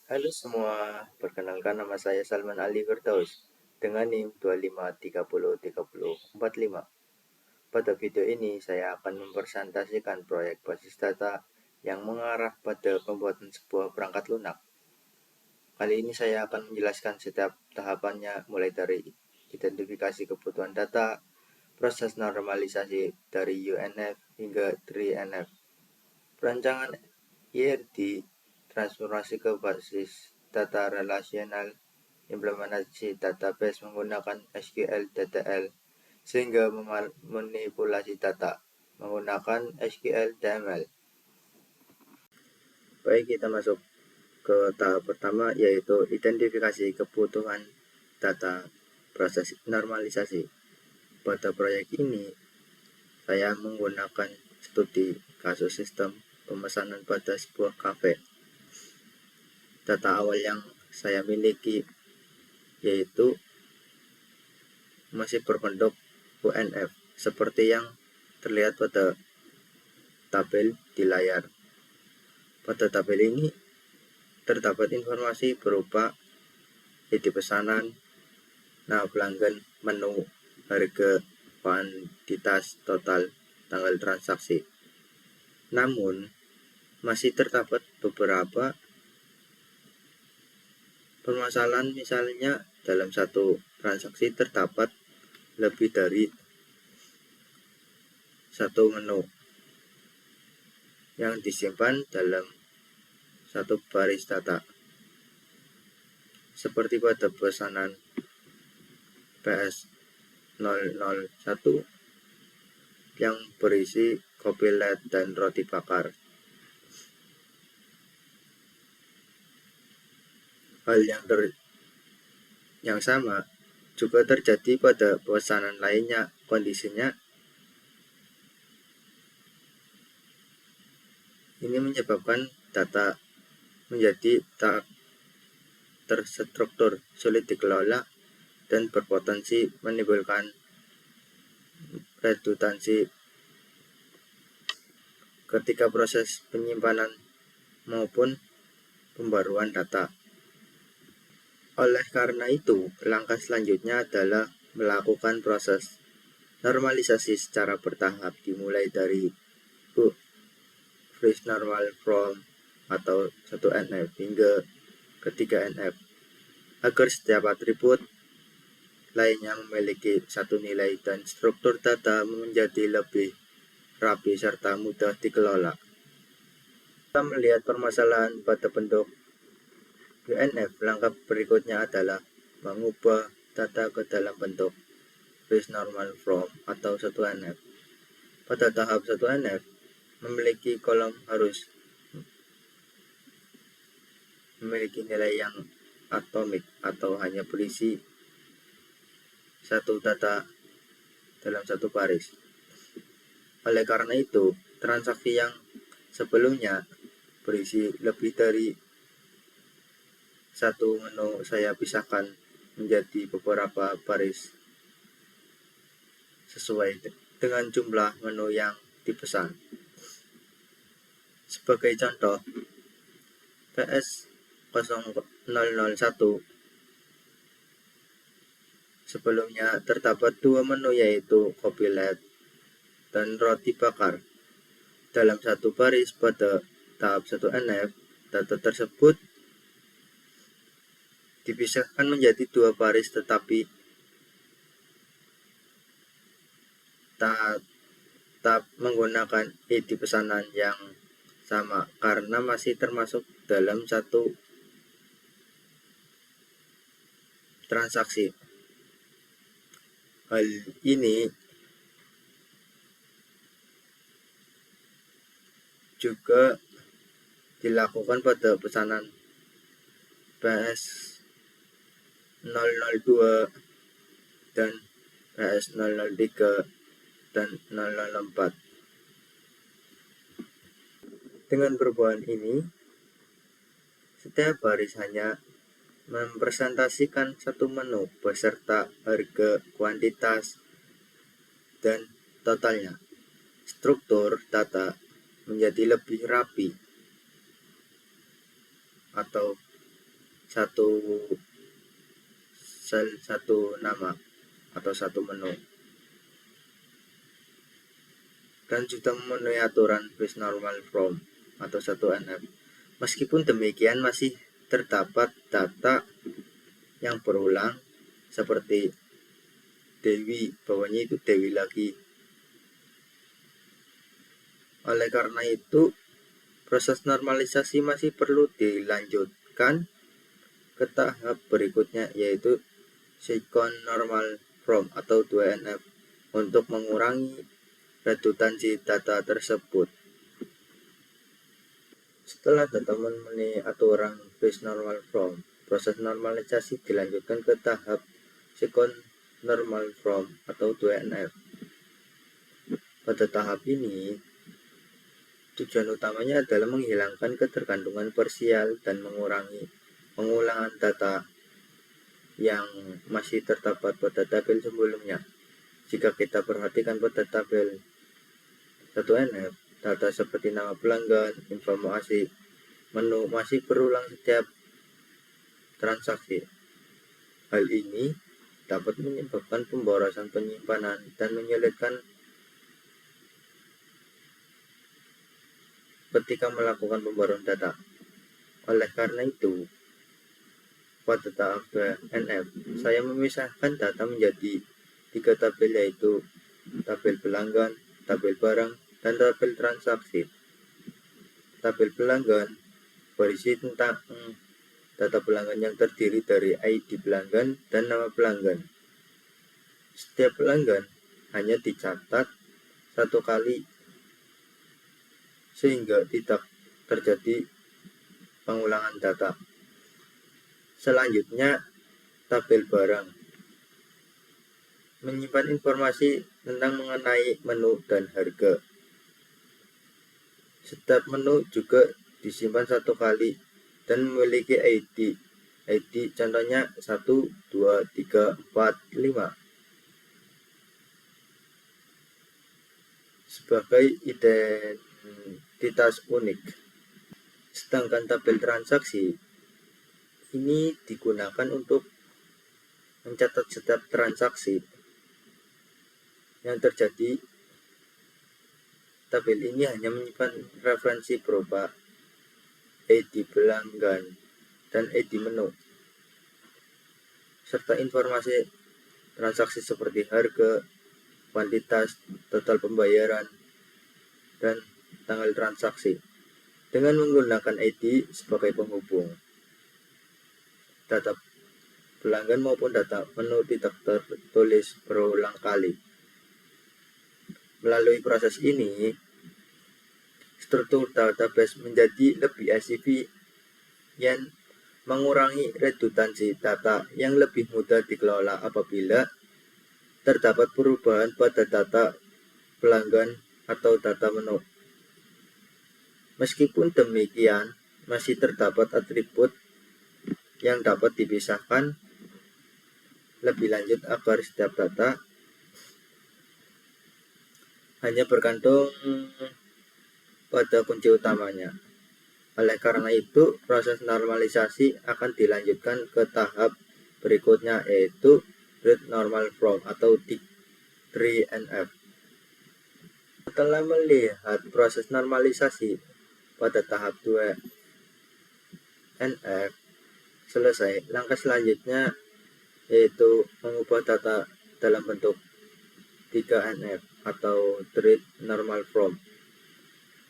Halo semua, perkenalkan nama saya Salman Ali Firdaus dengan NIM 25303045. Pada video ini saya akan mempresentasikan proyek basis data yang mengarah pada pembuatan sebuah perangkat lunak. Kali ini saya akan menjelaskan setiap tahapannya mulai dari identifikasi kebutuhan data, proses normalisasi dari UNF hingga 3NF, perancangan IRD, transformasi ke basis data relasional, implementasi database menggunakan SQL DTL, sehingga memanipulasi data menggunakan SQL DML. Baik, kita masuk ke tahap pertama, yaitu identifikasi kebutuhan data, proses normalisasi. Pada proyek ini, saya menggunakan studi kasus sistem pemesanan pada sebuah kafe. Data awal yang saya miliki yaitu masih berbentuk UNF seperti yang terlihat pada tabel di layar. Pada tabel ini terdapat informasi berupa ID pesanan, nama pelanggan, menu, harga, kuantitas, total, tanggal transaksi. Namun, masih terdapat beberapa permasalahan, misalnya dalam satu transaksi terdapat lebih dari satu menu yang disimpan dalam satu baris data, seperti pada pesanan PS001 yang berisi kopi latte dan roti bakar. Hal yang sama juga terjadi pada pesanan lainnya. Kondisinya ini menyebabkan data menjadi tak terstruktur, sulit dikelola, dan berpotensi menimbulkan redundansi ketika proses penyimpanan maupun pembaruan data. Oleh karena itu, langkah selanjutnya adalah melakukan proses normalisasi secara bertahap, dimulai dari Freeze Normal From atau 1NF hingga ke 3NF, agar setiap atribut lainnya memiliki satu nilai dan struktur data menjadi lebih rapi serta mudah dikelola. Kita melihat permasalahan pada bentuk UNF, langkah berikutnya adalah mengubah data ke dalam bentuk Freeze Normal From atau 1NF. Pada tahap 1NF, memiliki kolom harus memiliki nilai yang atomik atau hanya berisi satu data dalam satu baris. Oleh karena itu, transaksi yang sebelumnya berisi lebih dari satu menu saya pisahkan menjadi beberapa baris sesuai dengan jumlah menu yang dipesan. Sebagai contoh, PS001 sebelumnya terdapat dua menu, yaitu kopi latte dan roti bakar. Dalam satu baris pada tahap 1NF, data tersebut dipisahkan menjadi dua baris, tetapi tetap menggunakan ID pesanan yang sama karena masih termasuk dalam satu transaksi. Hal ini juga dilakukan pada pesanan PS002 dan PS003 dan 004. Dengan perubahan ini, setiap baris hanya mempresentasikan satu menu beserta harga, kuantitas, dan totalnya. Struktur data menjadi lebih rapi atau satu satu nama atau satu menu dan sudah memenuhi aturan Base Normal From atau 1NF. Meskipun demikian masih terdapat data yang berulang seperti Dewi, bawahnya itu Dewi lagi. Oleh karena itu, proses normalisasi masih perlu dilanjutkan ke tahap berikutnya, yaitu Second Normal From atau 2NF untuk mengurangi redundansi data tersebut. Setelah data memenuhi aturan Base Normal From, proses normalisasi dilanjutkan ke tahap Second Normal From atau 2NF. Pada tahap ini, tujuan utamanya adalah menghilangkan ketergantungan parsial dan mengurangi pengulangan data yang masih terdapat pada tabel sebelumnya. Jika kita perhatikan pada tabel 1NF, data seperti nama pelanggan, informasi menu masih berulang setiap transaksi. Hal ini dapat menyebabkan pemborosan penyimpanan dan menyulitkan ketika melakukan pembaruan data. Oleh karena itu, pada tahap NF, saya memisahkan data menjadi 3 tabel, yaitu tabel pelanggan, tabel barang, dan tabel transaksi. Tabel pelanggan berisi tentang data pelanggan yang terdiri dari ID pelanggan dan nama pelanggan. Setiap pelanggan hanya dicatat satu kali sehingga tidak terjadi pengulangan data. Selanjutnya, tabel barang menyimpan informasi tentang mengenai menu dan harga. Setiap menu juga disimpan satu kali dan memiliki ID. ID contohnya 1, 2, 3, 4, 5 sebagai identitas unik. Sedangkan tabel transaksi ini digunakan untuk mencatat setiap transaksi yang terjadi. Tabel ini hanya menyimpan referensi berupa ID pelanggan dan ID menu, serta informasi transaksi seperti harga, kuantitas, total pembayaran, dan tanggal transaksi dengan menggunakan ID sebagai penghubung. Data pelanggan maupun data menu tidak tertulis berulang kali. Melalui proses ini, struktur database menjadi lebih efisien, mengurangi redundansi data yang lebih mudah dikelola apabila terdapat perubahan pada data pelanggan atau data menu. Meskipun demikian, masih terdapat atribut yang dapat dipisahkan lebih lanjut agar setiap data hanya bergantung pada kunci utamanya. Oleh karena itu, proses normalisasi akan dilanjutkan ke tahap berikutnya, yaitu Read Normal From atau 3NF. Setelah melihat proses normalisasi pada tahap 2NF selesai, langkah selanjutnya yaitu mengubah data dalam bentuk 3NF atau Read Normal From.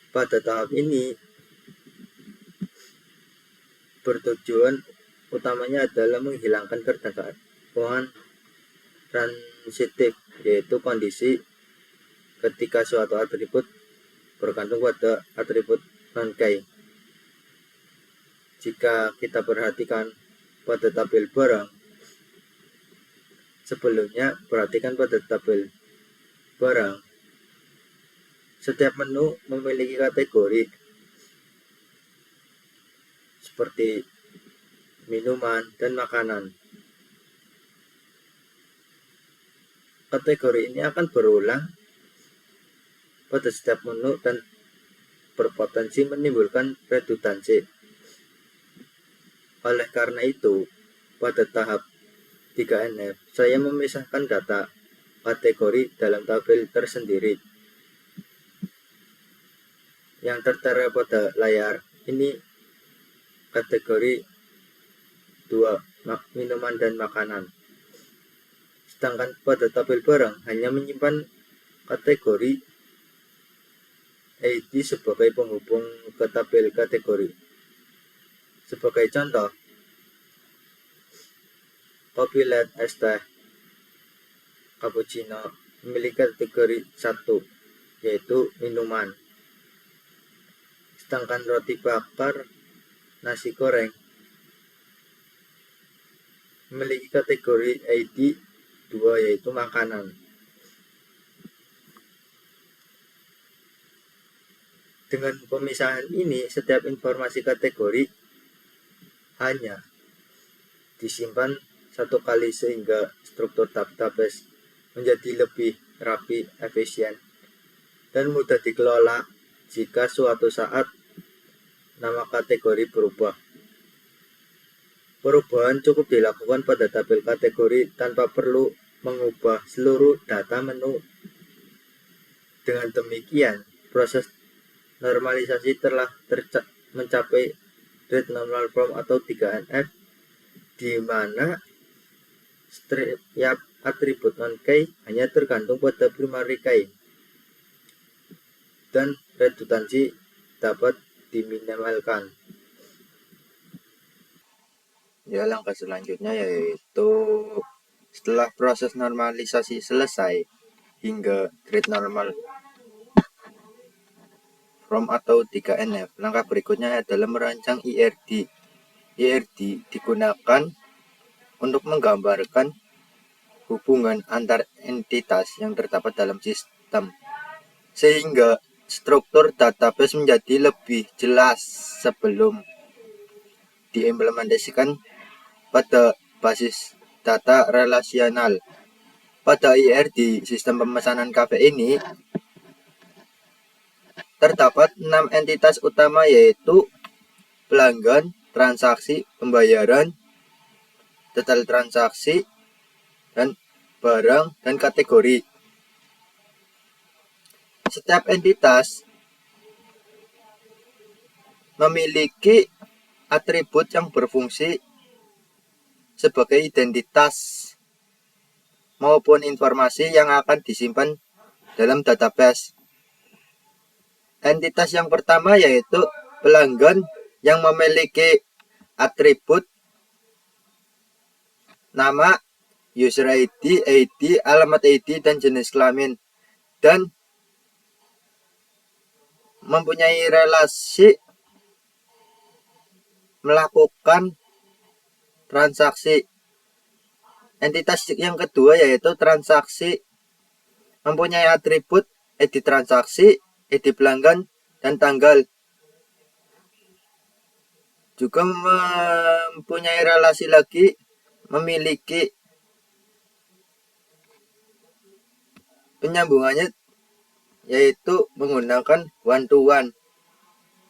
Pada tahap ini, bertujuan utamanya adalah menghilangkan ketergantungan transitif, yaitu kondisi ketika suatu atribut bergantung pada atribut non-key. Jika kita perhatikan pada tabel barang, sebelumnya perhatikan pada tabel barang, setiap menu memiliki kategori seperti minuman dan makanan. Kategori ini akan berulang pada setiap menu dan berpotensi menimbulkan redundansi. Oleh karena itu, pada tahap 3NF, saya memisahkan data kategori dalam tabel tersendiri yang tertera pada layar. Ini kategori 2, minuman dan makanan. Sedangkan pada tabel barang hanya menyimpan kategori ID sebagai penghubung ke tabel kategori. Sebagai contoh, kopi latte es teh cappuccino memiliki kategori 1, yaitu minuman. Sedangkan roti bakar, nasi goreng memiliki kategori ID 2, yaitu makanan. Dengan pemisahan ini, setiap informasi kategori hanya disimpan satu kali sehingga struktur database menjadi lebih rapi, efisien, dan mudah dikelola jika suatu saat nama kategori berubah. Perubahan cukup dilakukan pada tabel kategori tanpa perlu mengubah seluruh data menu. Dengan demikian, proses normalisasi telah mencapai Red Normal Form atau 3NF, di mana setiap atribut non-key hanya tergantung pada primary key, dan redundansi dapat diminimalkan. Ya, langkah selanjutnya yaitu setelah proses normalisasi selesai hingga Red Normal Form atau 3NF, langkah berikutnya adalah merancang IRD. IRD digunakan untuk menggambarkan hubungan antar entitas yang terdapat dalam sistem, sehingga struktur database menjadi lebih jelas sebelum diimplementasikan pada basis data relasional. Pada IRD, sistem pemesanan kafe ini terdapat 6 entitas utama, yaitu pelanggan, transaksi, pembayaran, detail transaksi, dan barang dan kategori. Setiap entitas memiliki atribut yang berfungsi sebagai identitas maupun informasi yang akan disimpan dalam database. Entitas yang pertama yaitu pelanggan yang memiliki atribut nama, user ID, ID, alamat ID, dan jenis kelamin, dan mempunyai relasi melakukan transaksi. Entitas yang kedua yaitu transaksi, mempunyai atribut ID transaksi, ID pelanggan, dan tanggal. Juga mempunyai relasi lagi, memiliki penyambungannya yaitu menggunakan one-to-one.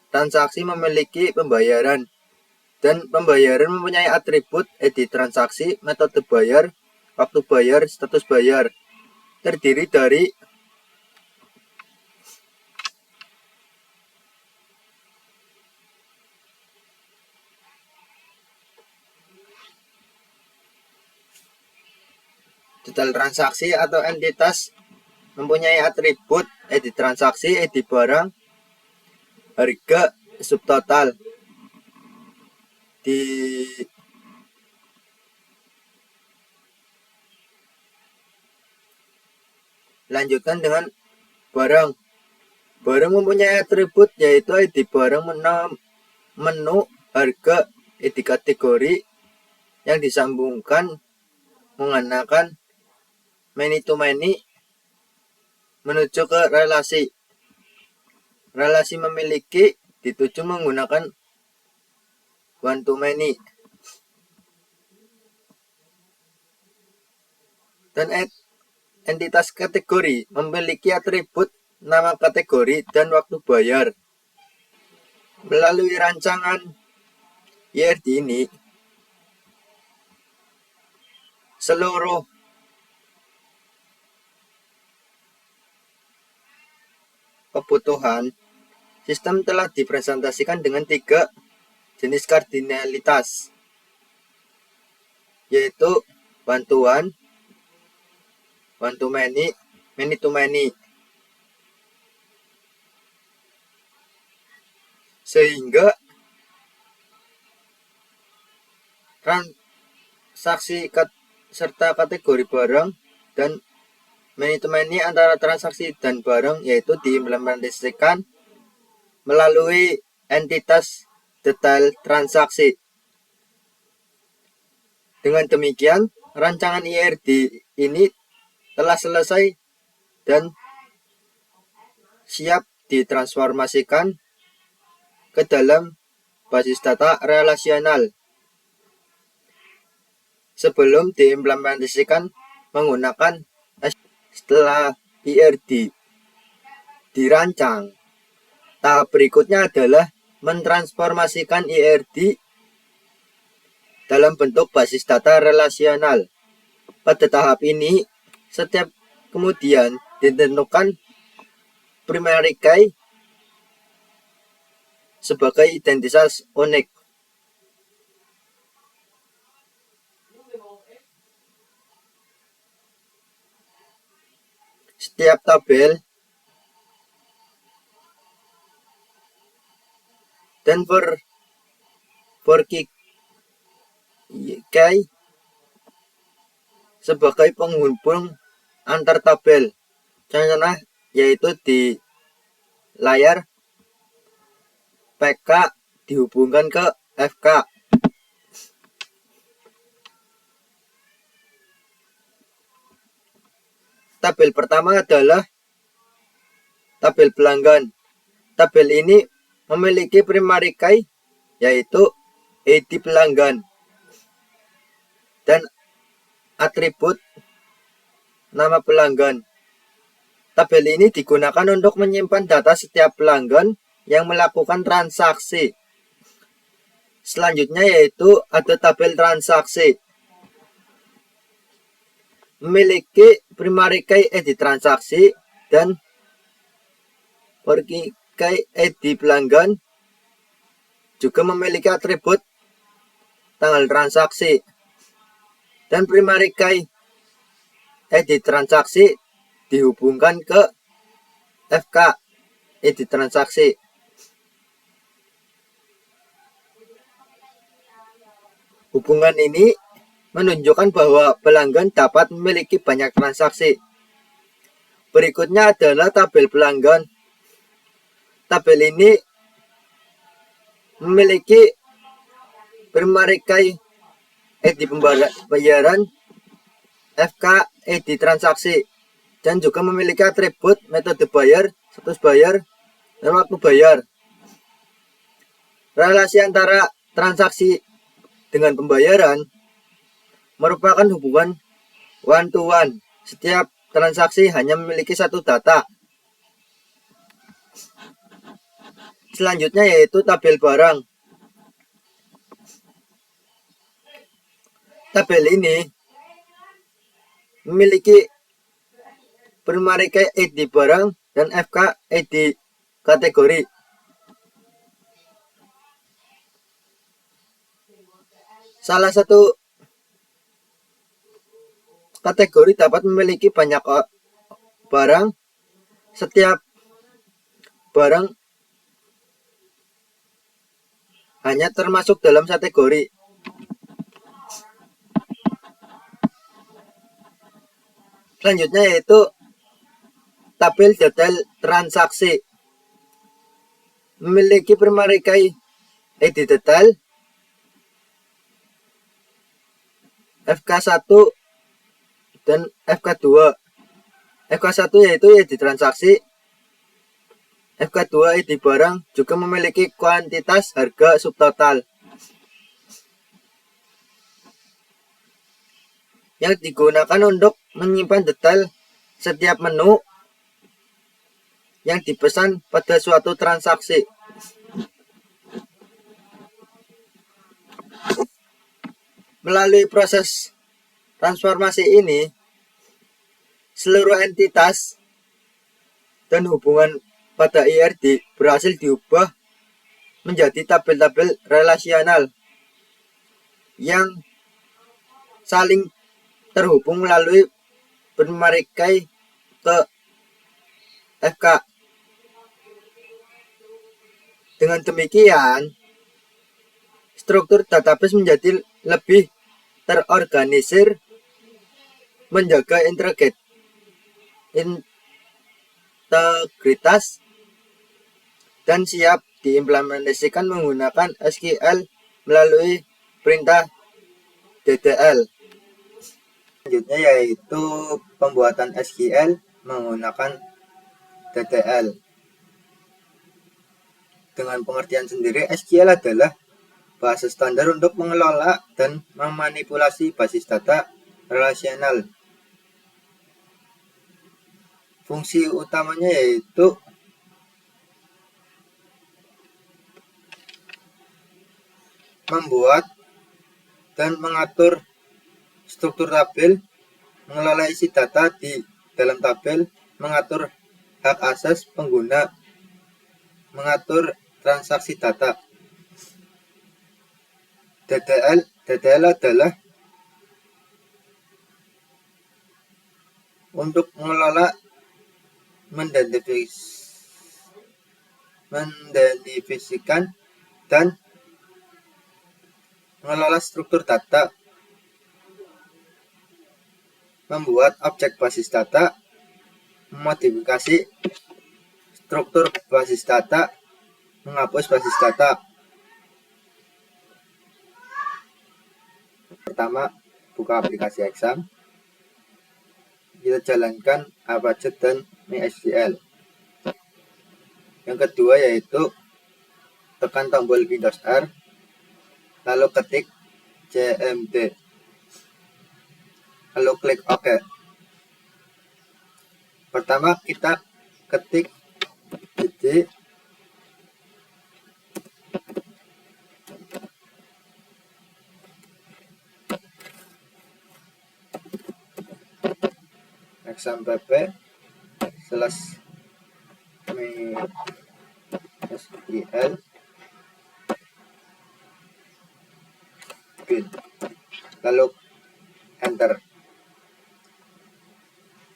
Transaksi memiliki pembayaran, dan pembayaran mempunyai atribut ID transaksi, metode bayar, waktu bayar, status bayar. Terdiri dari detail transaksi atau entitas mempunyai atribut ID transaksi, ID barang, harga, subtotal. Dilanjutkan dengan barang. Barang mempunyai atribut yaitu ID barang, menu, harga, ID kategori yang disambungkan menggunakan many to many menuju ke relasi. Relasi memiliki dituju menggunakan one to many. Dan entitas kategori memiliki atribut nama kategori dan waktu bayar. Melalui rancangan IRD ini seluruh kebutuhan sistem telah dipresentasikan dengan 3 jenis kardinalitas, yaitu bantuan, one to many, many to many. Sehingga transaksi serta kategori barang dan many to many antara transaksi dan barang yaitu diimplementasikan melalui entitas detail transaksi. Dengan demikian, rancangan IRD ini telah selesai dan siap ditransformasikan ke dalam basis data relasional. Sebelum diimplementasikan menggunakan setelah IRD dirancang, tahap berikutnya adalah mentransformasikan IRD dalam bentuk basis data relasional. Pada tahap ini, setiap kemudian ditentukan primary key sebagai identitas unik. Setiap tabel dan for key sebagai penghubung antar tabel. Contohnya yaitu di layar PK dihubungkan ke FK. Tabel pertama adalah tabel pelanggan. Tabel ini memiliki primary key yaitu ID pelanggan dan atribut nama pelanggan. Tabel ini digunakan untuk menyimpan data setiap pelanggan yang melakukan transaksi. Selanjutnya yaitu ada tabel transaksi. Memiliki primary key ID transaksi dan key ID pelanggan, juga memiliki atribut tanggal transaksi. Dan primary key ID transaksi dihubungkan ke FK ID transaksi. Hubungan ini menunjukkan bahwa pelanggan dapat memiliki banyak transaksi. Berikutnya adalah tabel pelanggan. Tabel ini memiliki primary key ID pembayaran, FK ID transaksi, dan juga memiliki atribut metode bayar, status bayar, dan waktu bayar. Relasi antara transaksi dengan pembayaran merupakan hubungan one to one. Setiap transaksi hanya memiliki satu data. Selanjutnya yaitu tabel barang. Tabel ini memiliki primary key ID barang dan FK ID kategori. Salah satu kategori dapat memiliki banyak barang. Setiap barang hanya termasuk dalam kategori. Selanjutnya yaitu tabel detail transaksi. Memiliki primary key ID detail, FK1 dan FK2. FK1 yaitu ID transaksi, FK2 ID barang, juga memiliki kuantitas harga subtotal. Yang digunakan untuk menyimpan detail setiap menu yang dipesan pada suatu transaksi. Melalui proses transformasi ini, seluruh entitas dan hubungan pada IRD berhasil diubah menjadi tabel-tabel relasional yang saling terhubung melalui berbagai ke FK. Dengan demikian, struktur database menjadi lebih terorganisir, menjaga integritas, dan siap diimplementasikan menggunakan SQL melalui perintah DDL. Selanjutnya yaitu pembuatan SQL menggunakan DDL. Dengan pengertian sendiri, SQL adalah bahasa standar untuk mengelola dan memanipulasi basis data relasional. Fungsi utamanya yaitu membuat dan mengatur struktur tabel, mengelola isi data di dalam tabel, mengatur hak asas pengguna, mengatur transaksi data. DDL adalah untuk mengelola, mendefinisikan dan mengelola struktur data, membuat objek basis data, memodifikasi struktur basis data, menghapus basis data. Pertama, buka aplikasi Exam. Kita jalankan Apache dan MySQL. Yang kedua yaitu tekan tombol Windows R, lalu ketik cmd, lalu klik OK. Pertama kita ketik cc exampp /mysql bin, lalu enter.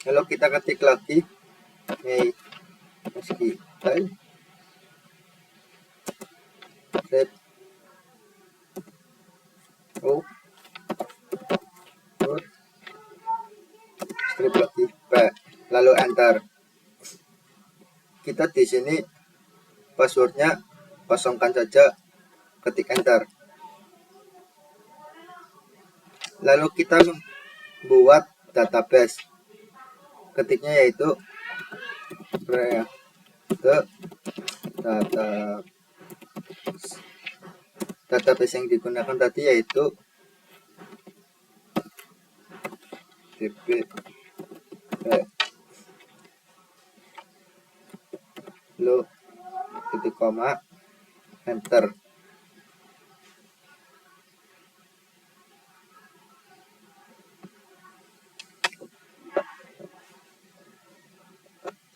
Lalu kita ketik lagi mysql strip lagi lalu enter. Kita di sini passwordnya kosongkan saja, ketik enter. Lalu kita membuat database, ketiknya yaitu database yang digunakan tadi yaitu db lalu titik koma enter.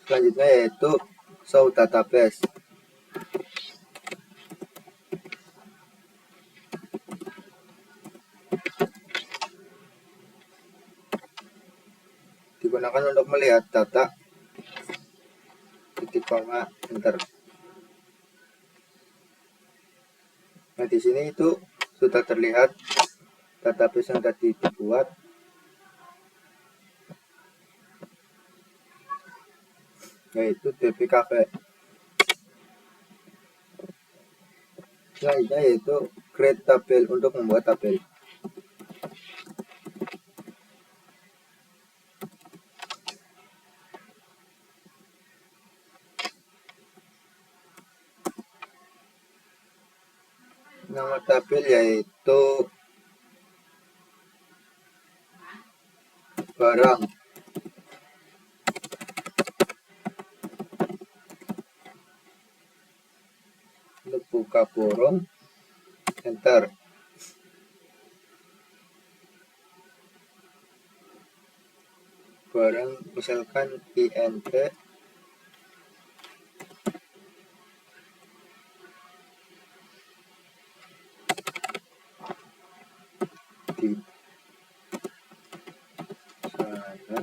Selanjutnya yaitu show database. Digunakan untuk melihat data, titik koma enter. Nah di sini itu sudah terlihat database yang tadi dibuat, yaitu dbcafe. Selanjutnya yaitu create tabel, untuk membuat tabel. Nama tabel yaitu barang. Untuk buka kurung enter. barang misalkan int di sana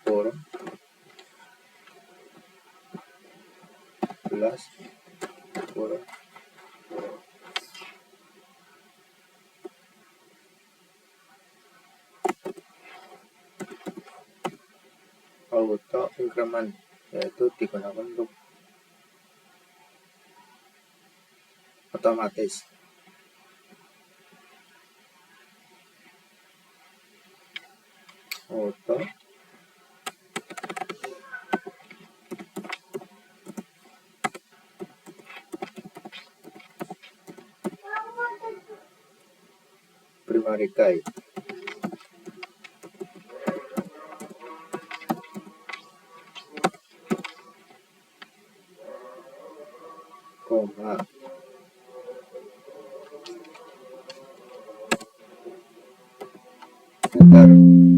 form plus form auto increment, yaitu digunakan untuk otomatis. Auto primary key koma enter.